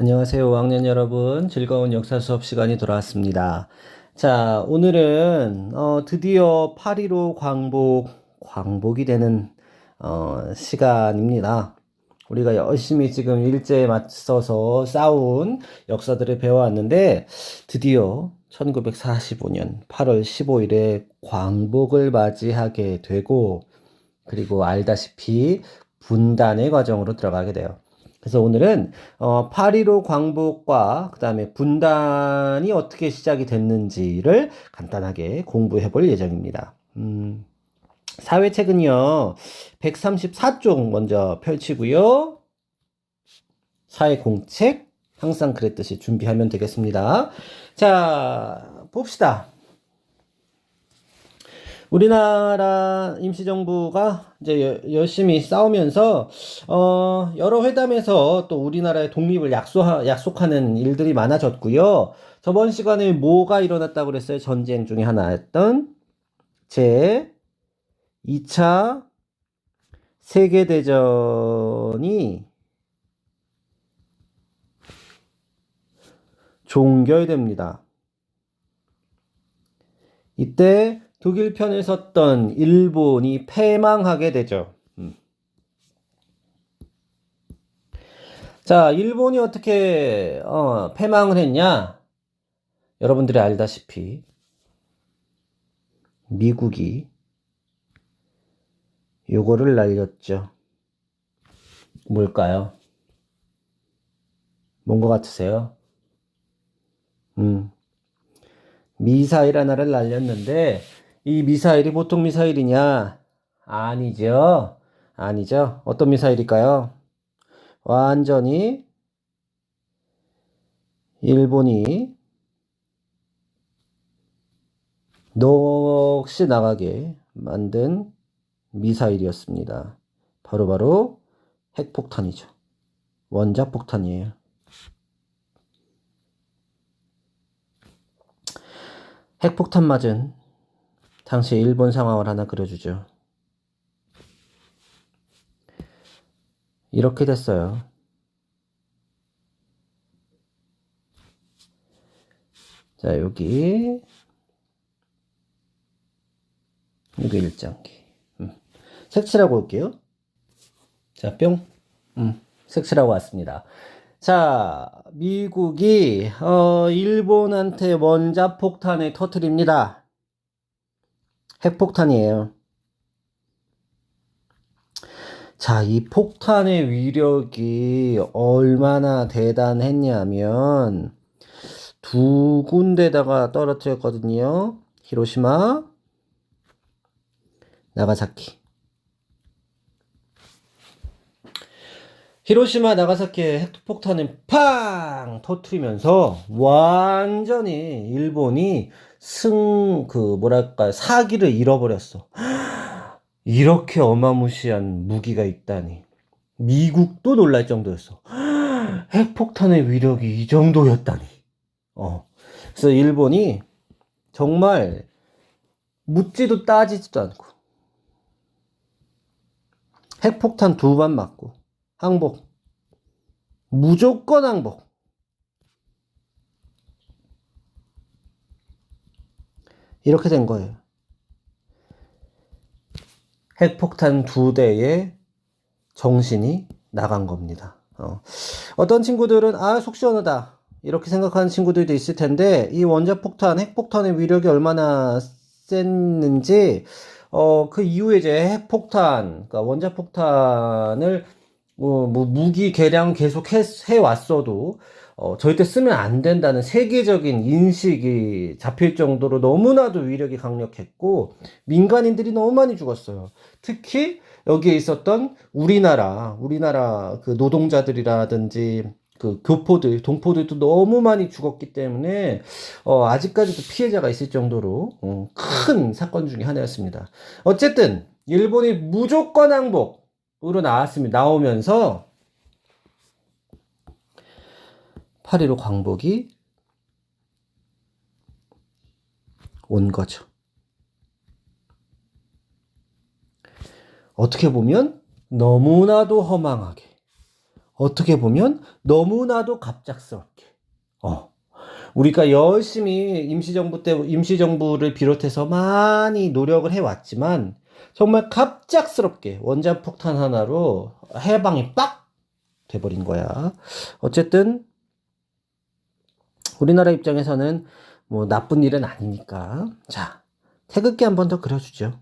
안녕하세요, 5학년 여러분. 즐거운 역사 수업 시간이 돌아왔습니다. 자, 오늘은 드디어 8.15 광복이 되는 시간입니다. 우리가 열심히 지금 일제에 맞서서 싸운 역사들을 배워왔는데 드디어 1945년 8월 15일에 광복을 맞이하게 되고, 그리고 알다시피 분단의 과정으로 들어가게 돼요. 그래서 오늘은 8.15 광복과 그 다음에 분단이 어떻게 시작이 됐는지를 간단하게 공부해 볼 예정입니다. 사회책은요, 134쪽 먼저 펼치고요. 사회공책, 항상 그랬듯이 준비하면 되겠습니다. 자, 봅시다. 우리나라 임시정부가 이제 열심히 싸우면서 여러 회담에서 또 우리나라의 독립을 약속하는 일들이 많아졌고요. 저번 시간에 뭐가 일어났다고 그랬어요? 전쟁 중에 하나였던 제 2차 세계대전이 종결됩니다. 이때 독일 편을 섰던 일본이 패망하게 되죠. 자, 일본이 어떻게 패망을 했냐? 여러분들이 알다시피 미국이 요거를 날렸죠. 뭘까요? 뭔 것 같으세요? 미사일 하나를 날렸는데 이 미사일이 보통 미사일이냐? 아니죠. 아니죠. 어떤 미사일일까요? 완전히 일본이 넋이 나가게 만든 미사일이었습니다. 바로 핵폭탄이죠. 원자폭탄이에요. 핵폭탄 맞은 당시 일본 상황을 하나 그려주죠. 이렇게 됐어요. 자, 여기 일장기. 색칠하고 올게요. 자, 뿅. 색칠하고 왔습니다. 자, 미국이 일본한테 원자폭탄을 터뜨립니다. 핵폭탄이에요. 자, 이 폭탄의 위력이 얼마나 대단했냐면 두 군데다가 떨어뜨렸거든요. 히로시마, 나가사키. 히로시마, 나가사키의 핵폭탄을 팡 터트리면서 완전히 일본이 사기를 잃어버렸어. 이렇게 어마무시한 무기가 있다니. 미국도 놀랄 정도였어. 핵폭탄의 위력이 이 정도였다니. 그래서 일본이 정말 묻지도 따지지도 않고 핵폭탄 2번 맞고 항복. 무조건 항복. 이렇게 된 거예요. 핵폭탄 2대의 정신이 나간 겁니다. 어떤 친구들은 속 시원하다 이렇게 생각하는 친구들도 있을 텐데, 이 핵폭탄의 위력이 얼마나 셌는지 그 이후에 이제 그러니까 원자폭탄을 무기 개량 계속 해왔어도 절대 쓰면 안 된다는 세계적인 인식이 잡힐 정도로 너무나도 위력이 강력했고 민간인들이 너무 많이 죽었어요. 특히 여기에 있었던 우리나라 그 노동자들이라든지 그 동포들도 너무 많이 죽었기 때문에 아직까지도 피해자가 있을 정도로 큰 사건 중에 하나였습니다. 어쨌든 일본이 무조건 항복으로 나오면서 8.15 광복이 온 거죠. 어떻게 보면 너무나도 허망하게, 어떻게 보면 너무나도 갑작스럽게. 우리가 열심히 임시정부를 비롯해서 많이 노력을 해왔지만, 정말 갑작스럽게 원자폭탄 하나로 해방이 빡! 돼버린 거야. 어쨌든, 우리나라 입장에서는 뭐 나쁜 일은 아니니까. 자, 태극기 한 번 더 그려주죠.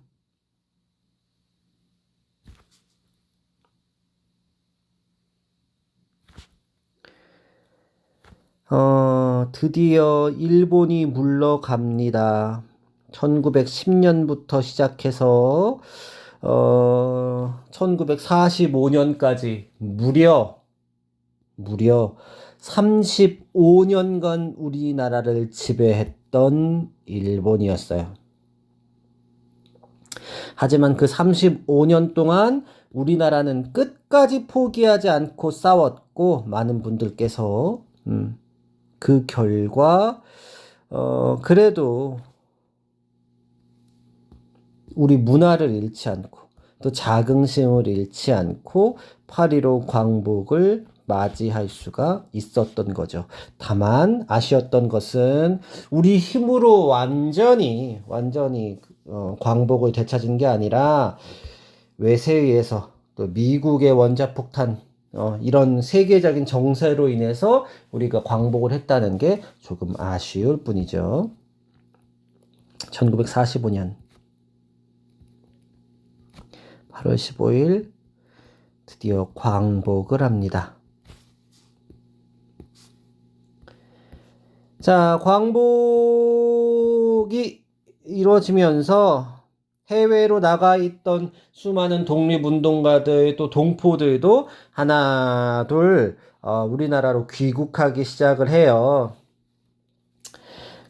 드디어 일본이 물러갑니다. 1910년부터 시작해서 1945년까지 무려 35년간 우리나라를 지배했던 일본이었어요. 하지만 그 35년 동안 우리나라는 끝까지 포기하지 않고 싸웠고, 많은 분들께서 그 결과 그래도 우리 문화를 잃지 않고 또 자긍심을 잃지 않고 8.15 광복을 맞이할 수가 있었던 거죠. 다만 아쉬웠던 것은 우리 힘으로 완전히 광복을 되찾은 게 아니라 외세에 의해서, 또 미국의 원자폭탄, 이런 세계적인 정세로 인해서 우리가 광복을 했다는 게 조금 아쉬울 뿐이죠. 1945년 8월 15일 드디어 광복을 합니다. 자, 광복이 이루어지면서 해외로 나가 있던 수많은 독립운동가들, 또 동포들도 하나 둘 우리나라로 귀국하기 시작을 해요.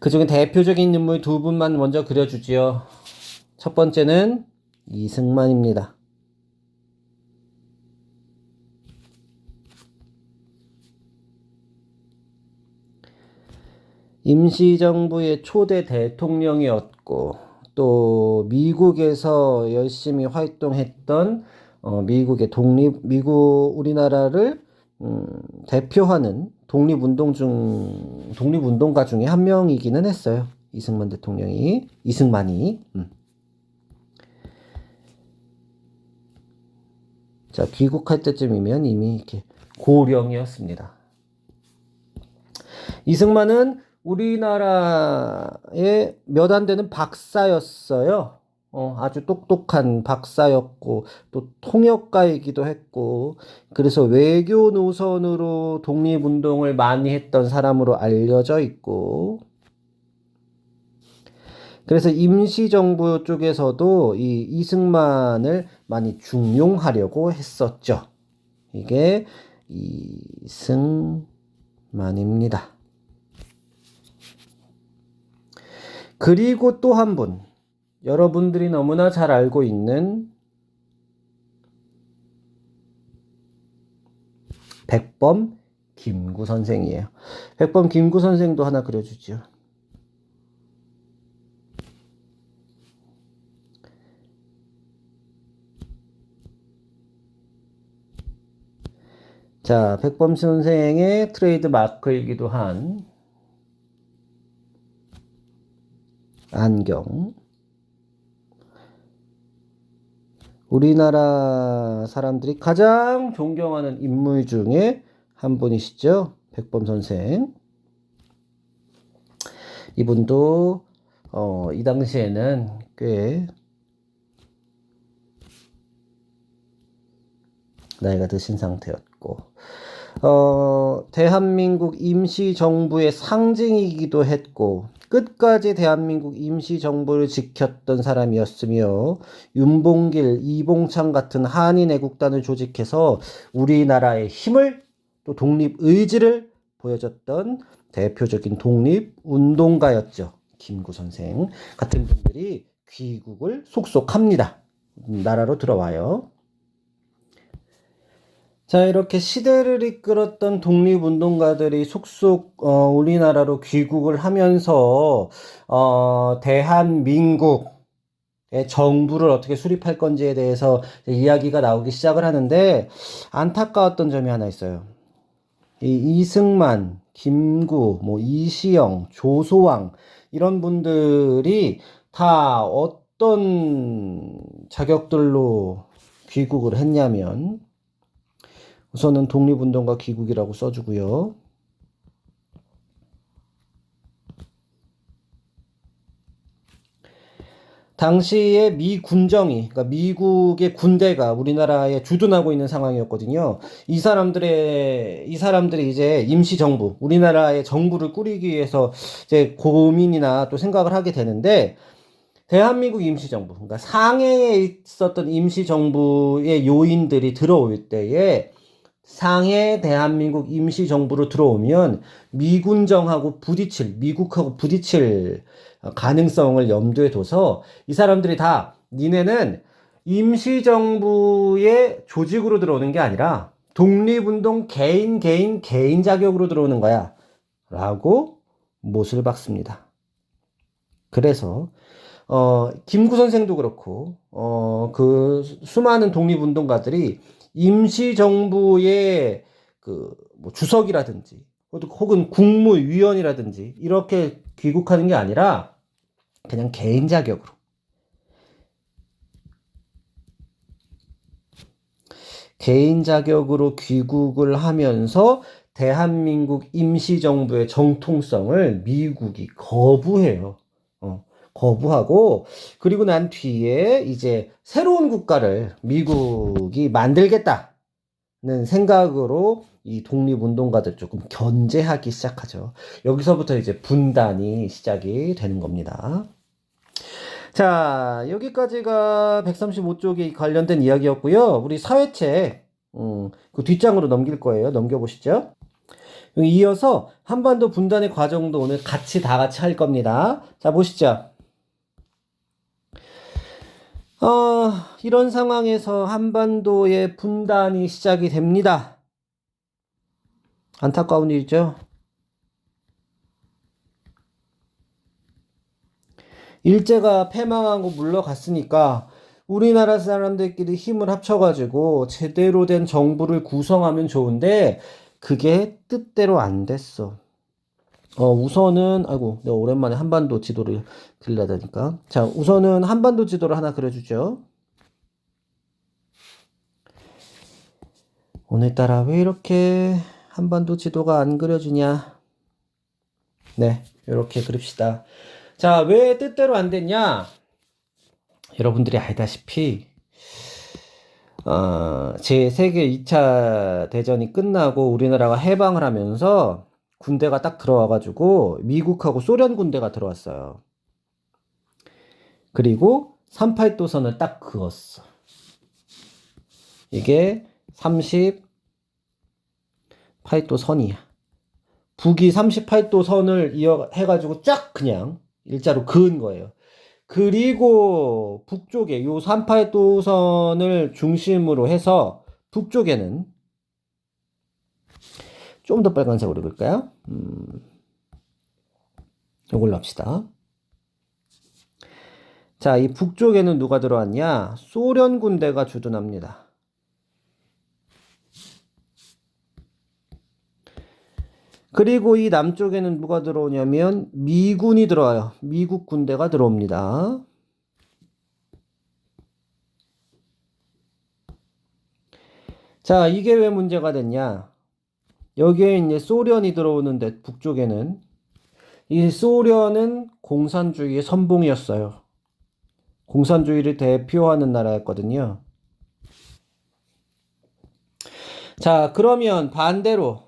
그중에 대표적인 인물 두 분만 먼저 그려주지요. 첫 번째는 이승만입니다. 임시정부의 초대 대통령이었고, 또 미국에서 열심히 활동했던 우리나라를 대표하는 독립운동가 중에 한 명이기는 했어요. 이승만이. 자, 귀국할 때쯤이면 이미 이렇게 고령이었습니다. 이승만은 우리나라의 몇 안 되는 박사였어요. 아주 똑똑한 박사였고, 또 통역가이기도 했고, 그래서 외교 노선으로 독립운동을 많이 했던 사람으로 알려져 있고, 그래서 임시정부 쪽에서도 이 이승만을 많이 중용하려고 했었죠. 이게 이승만입니다. 그리고 또 한 분, 여러분들이 너무나 잘 알고 있는 백범 김구 선생이에요. 백범 김구 선생도 하나 그려주죠. 자, 백범 선생의 트레이드 마크이기도 한 안경. 우리나라 사람들이 가장 존경하는 인물 중에 한 분이시죠. 백범 선생. 이분도 이 당시에는 꽤 나이가 드신 상태였고, 대한민국 임시정부의 상징이기도 했고, 끝까지 대한민국 임시정부를 지켰던 사람이었으며, 윤봉길, 이봉창 같은 한인 애국단을 조직해서 우리나라의 힘을, 또 독립의지를 보여줬던 대표적인 독립운동가였죠. 김구 선생 같은 분들이 귀국을 속속합니다. 나라로 들어와요. 자, 이렇게 시대를 이끌었던 독립운동가들이 속속 우리나라로 귀국을 하면서 대한민국, 정부를 어떻게 수립할 건지에 대해서 이야기가 나오기 시작을 하는데 안타까웠던 점이 하나 있어요. 이 이승만, 김구, 뭐 이시영, 조소왕 이런 분들이 다 어떤 자격들로 귀국을 했냐면 우선은 독립운동가 귀국이라고 써주고요. 당시에 미 군정이, 그러니까 미국의 군대가 우리나라에 주둔하고 있는 상황이었거든요. 이 사람들이 이제 임시정부, 우리나라의 정부를 꾸리기 위해서 이제 고민이나 또 생각을 하게 되는데, 대한민국 임시정부, 그러니까 상해에 있었던 임시정부의 요인들이 들어올 때에 상해 대한민국 임시정부로 들어오면 미국하고 부딪힐 가능성을 염두에 둬서 이 사람들이 다 니네는 임시정부의 조직으로 들어오는 게 아니라 독립운동 개인 자격으로 들어오는 거야. 라고 못을 박습니다. 그래서 김구 선생도 그렇고, 그 수많은 독립운동가들이 임시정부의 뭐 주석이라든지, 혹은 국무위원이라든지, 이렇게 귀국하는 게 아니라, 그냥 개인 자격으로. 개인 자격으로 귀국을 하면서 대한민국 임시정부의 정통성을 미국이 거부해요. 거부하고, 그리고 난 뒤에 이제 새로운 국가를 미국이 만들겠다는 생각으로 이 독립운동가들 조금 견제하기 시작하죠. 여기서부터 이제 분단이 시작이 되는 겁니다. 자, 여기까지가 135쪽에 관련된 이야기였고요. 우리 사회책, 그 뒷장으로 넘길 거예요. 넘겨보시죠. 이어서 한반도 분단의 과정도 오늘 다 같이 할 겁니다. 자, 보시죠. 이런 상황에서 한반도의 분단이 시작이 됩니다. 안타까운 일이죠. 일제가 패망하고 물러갔으니까 우리나라 사람들끼리 힘을 합쳐가지고 제대로 된 정부를 구성하면 좋은데 그게 뜻대로 안 됐어. 우선은, 아이고, 내가 오랜만에 한반도 지도를 그리려다니까. 자, 우선은 한반도 지도를 하나 그려주죠. 오늘따라 왜 이렇게 한반도 지도가 안 그려주냐? 네, 이렇게 그립시다. 자, 왜 뜻대로 안 됐냐? 여러분들이 알다시피, 제 세계 2차 대전이 끝나고 우리나라가 해방을 하면서 군대가 딱 들어와가지고 미국하고 소련 군대가 들어왔어요. 그리고 38도선을 딱 그었어. 이게 38도 선이야. 북이 38도 선을 해가지고 쫙 그냥 일자로 그은 거예요. 그리고 북쪽에 요 38도 선을 중심으로 해서 북쪽에는 좀 더 빨간색으로 그릴까요? 이걸로 합시다. 자, 이 북쪽에는 누가 들어왔냐? 소련 군대가 주둔합니다. 그리고 이 남쪽에는 누가 들어오냐면 미군이 들어와요. 미국 군대가 들어옵니다. 자, 이게 왜 문제가 됐냐? 여기에 이제 소련이 들어오는데 북쪽에는 이 소련은 공산주의의 선봉이었어요. 공산주의를 대표하는 나라였거든요. 자, 그러면 반대로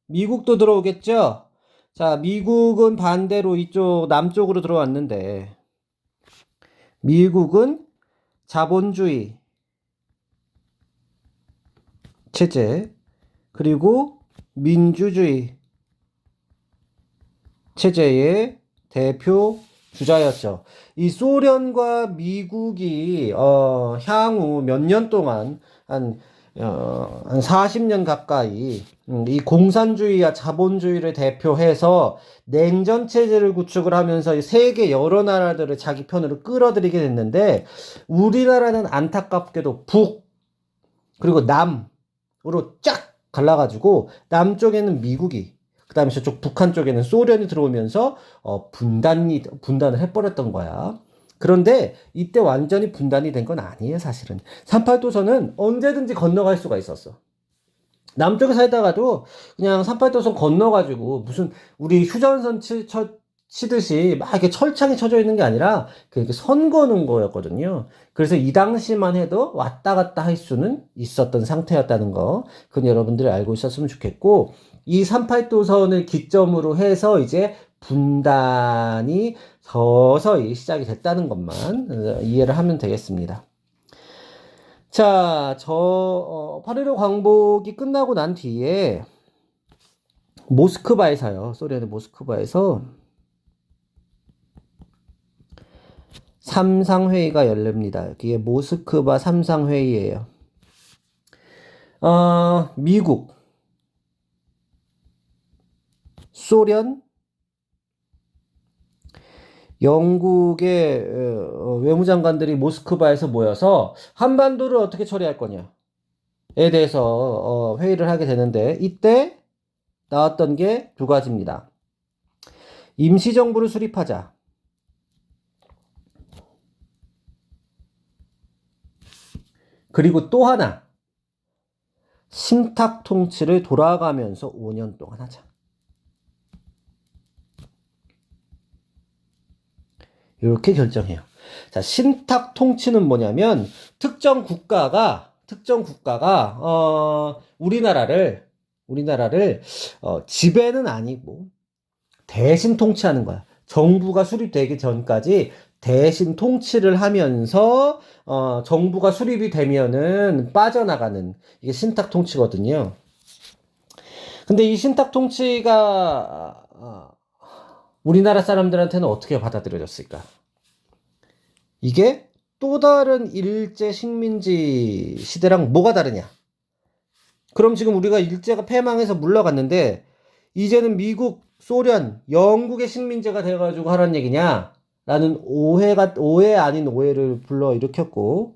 미국도 들어오겠죠? 자, 미국은 반대로 이쪽 남쪽으로 들어왔는데 미국은 자본주의 체제 그리고 민주주의 체제의 대표 주자였죠. 이 소련과 미국이 향후 몇 년 동안 한 한 40년 가까이 이 공산주의와 자본주의를 대표해서 냉전 체제를 구축을 하면서 세계 여러 나라들을 자기 편으로 끌어들이게 됐는데 우리나라는 안타깝게도 북 그리고 남으로 쫙 갈라가지고 남쪽에는 미국이 그다음에 저쪽 북한 쪽에는 소련이 들어오면서 분단을 해버렸던 거야. 그런데 이때 완전히 분단이 된 건 아니에요, 사실은. 38도선은 언제든지 건너갈 수가 있었어. 남쪽에 살다가도 그냥 38도선 건너가지고 무슨 우리 휴전선 치듯이 막 이렇게 철창이 쳐져 있는 게 아니라 그렇게 선 거는 거였거든요. 그래서 이 당시만 해도 왔다 갔다 할 수는 있었던 상태였다는 거. 그건 여러분들이 알고 있었으면 좋겠고, 이 38도선을 기점으로 해서 이제 분단이 서서히 시작이 됐다는 것만 이해를 하면 되겠습니다. 자, 8.15 광복이 끝나고 난 뒤에 모스크바에서요, 소련의 모스크바에서 삼상회의가 열립니다. 이게 모스크바 삼상회의예요. 미국, 소련, 영국의 외무장관들이 모스크바에서 모여서 한반도를 어떻게 처리할 거냐에 대해서 회의를 하게 되는데 이때 나왔던 게 두 가지입니다. 임시정부를 수립하자. 그리고 또 하나, 신탁 통치를 돌아가면서 5년 동안 하자. 이렇게 결정해요. 자, 신탁 통치는 뭐냐면 특정 국가가 우리나라를 지배는 아니고 대신 통치하는 거야. 정부가 수립되기 전까지 대신 통치를 하면서 정부가 수립이 되면은 빠져나가는 이게 신탁 통치거든요. 근데 이 신탁 통치가 우리나라 사람들한테는 어떻게 받아들여졌을까? 이게 또 다른 일제 식민지 시대랑 뭐가 다르냐? 그럼 지금 우리가 일제가 패망해서 물러갔는데 이제는 미국, 소련, 영국의 식민지가 돼가지고 하라는 얘기냐? 라는 오해 아닌 오해를 불러일으켰고,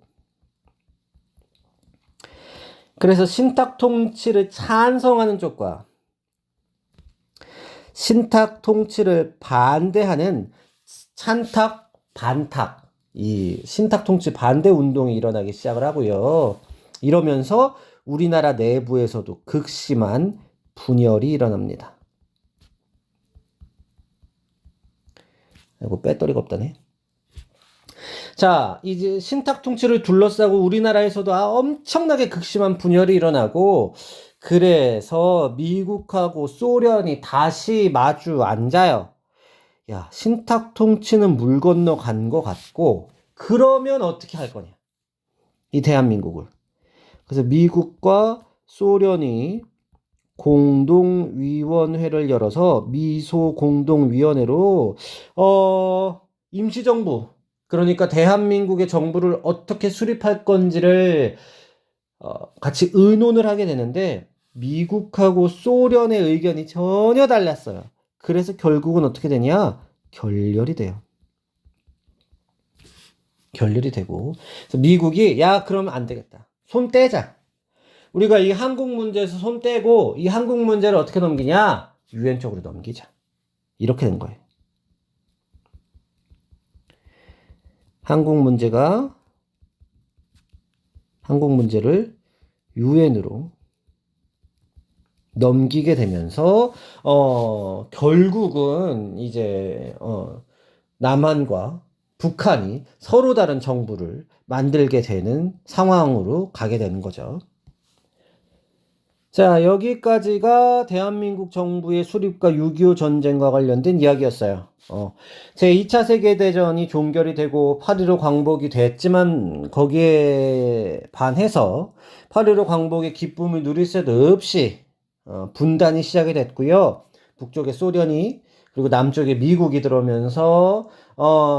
그래서 신탁 통치를 찬성하는 쪽과 신탁 통치를 반대하는 찬탁, 반탁, 이 신탁 통치 반대 운동이 일어나기 시작을 하고요. 이러면서 우리나라 내부에서도 극심한 분열이 일어납니다. 이거 배터리가 없다네. 자, 이제 신탁 통치를 둘러싸고 우리나라에서도 엄청나게 극심한 분열이 일어나고, 그래서 미국하고 소련이 다시 마주 앉아요. 야, 신탁 통치는 물 건너 간 것 같고, 그러면 어떻게 할 거냐? 이 대한민국을. 그래서 미국과 소련이 공동위원회를 열어서 미소 공동위원회로 임시정부, 그러니까 대한민국의 정부를 어떻게 수립할 건지를 같이 의논을 하게 되는데 미국하고 소련의 의견이 전혀 달랐어요. 그래서 결국은 어떻게 되냐? 결렬이 돼요. 결렬이 되고, 그래서 미국이 야, 그러면 안 되겠다. 손 떼자. 우리가 이 한국 문제에서 손 떼고 이 한국 문제를 어떻게 넘기냐? 유엔 쪽으로 넘기자. 이렇게 된 거예요. 한국 문제를 유엔으로 넘기게 되면서 결국은 이제 남한과 북한이 서로 다른 정부를 만들게 되는 상황으로 가게 되는 거죠. 자, 여기까지가 대한민국 정부의 수립과 6.25 전쟁과 관련된 이야기였어요. 제2차 세계대전이 종결이 되고 8.15 광복이 됐지만 거기에 반해서 8.15 광복의 기쁨을 누릴 새 없이 분단이 시작이 됐고요. 북쪽의 소련이 그리고 남쪽에 미국이 들어오면서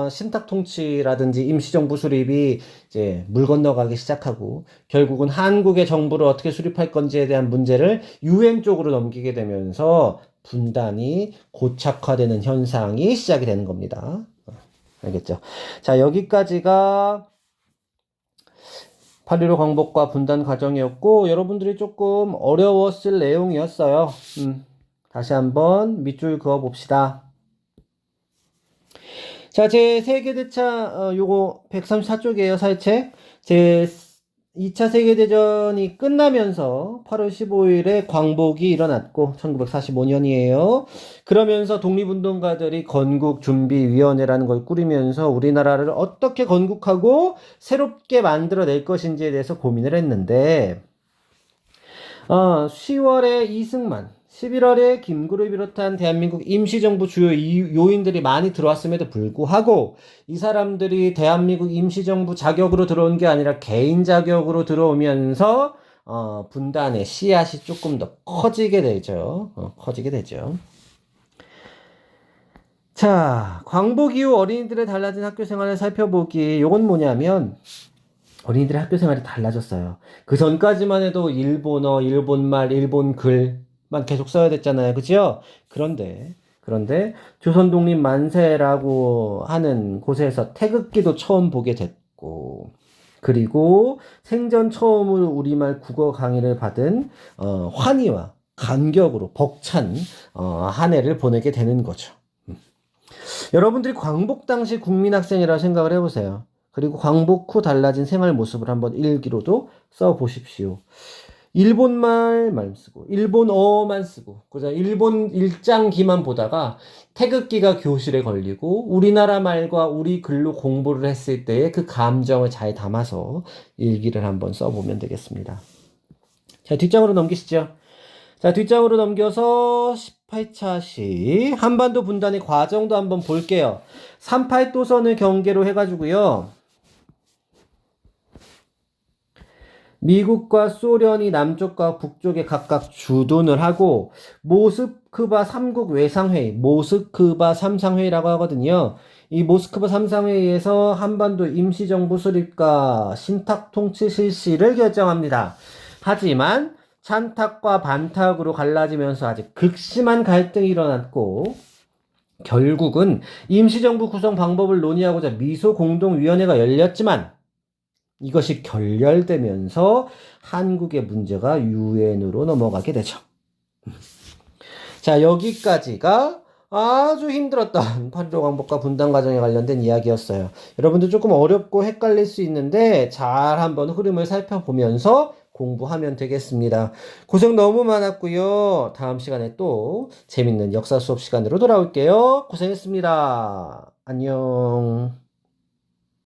신탁 통치라든지 임시정부 수립이 이제 물 건너가기 시작하고 결국은 한국의 정부를 어떻게 수립할 건지에 대한 문제를 유엔 쪽으로 넘기게 되면서 분단이 고착화되는 현상이 시작이 되는 겁니다. 알겠죠? 자, 여기까지가 8.15 광복과 분단 과정이었고 여러분들이 조금 어려웠을 내용이었어요. 다시 한번 밑줄 그어 봅시다. 자, 제 세계대차 요거 134쪽이에요, 사회책. 제 2차 세계대전이 끝나면서 8월 15일에 광복이 일어났고 1945년이에요. 그러면서 독립운동가들이 건국준비위원회라는 걸 꾸리면서 우리나라를 어떻게 건국하고 새롭게 만들어낼 것인지에 대해서 고민을 했는데 10월에 이승만, 11월에 김구를 비롯한 대한민국 임시정부 주요 요인들이 많이 들어왔음에도 불구하고 이 사람들이 대한민국 임시정부 자격으로 들어온 게 아니라 개인 자격으로 들어오면서 분단의 씨앗이 조금 더 커지게 되죠. 커지게 되죠. 자, 광복 이후 어린이들의 달라진 학교 생활을 살펴보기. 요건 뭐냐면 어린이들의 학교 생활이 달라졌어요. 그 전까지만 해도 일본어, 일본말, 일본 글만 계속 써야 됐잖아요. 그죠? 그런데 조선 독립 만세라고 하는 곳에서 태극기도 처음 보게 됐고, 그리고 생전 처음으로 우리말 국어 강의를 받은 환희와 감격으로 벅찬 한 해를 보내게 되는 거죠. 여러분들이 광복 당시 국민학생이라고 생각을 해보세요. 그리고 광복 후 달라진 생활 모습을 한번 일기로도 써보십시오. 일본말만 쓰고 일본어만 쓰고 그죠? 일본 일장기만 보다가 태극기가 교실에 걸리고 우리나라 말과 우리 글로 공부를 했을 때의 그 감정을 잘 담아서 일기를 한번 써보면 되겠습니다. 자, 뒷장으로 넘기시죠. 자, 뒷장으로 넘겨서 18차시 한반도 분단의 과정도 한번 볼게요. 38도선을 경계로 해가지고요. 미국과 소련이 남쪽과 북쪽에 각각 주둔을 하고 모스크바 3국 외상회의, 모스크바 3상회의라고 하거든요. 이 모스크바 3상회의에서 한반도 임시정부 수립과 신탁 통치 실시를 결정합니다. 하지만 찬탁과 반탁으로 갈라지면서 아주 극심한 갈등이 일어났고 결국은 임시정부 구성 방법을 논의하고자 미소공동위원회가 열렸지만 이것이 결렬되면서 한국의 문제가 유엔으로 넘어가게 되죠. 자, 여기까지가 아주 힘들었던 8.15 광복과 분단 과정에 관련된 이야기였어요. 여러분들 조금 어렵고 헷갈릴 수 있는데 잘 한번 흐름을 살펴보면서 공부하면 되겠습니다. 고생 너무 많았고요. 다음 시간에 또 재밌는 역사 수업 시간으로 돌아올게요. 고생했습니다. 안녕.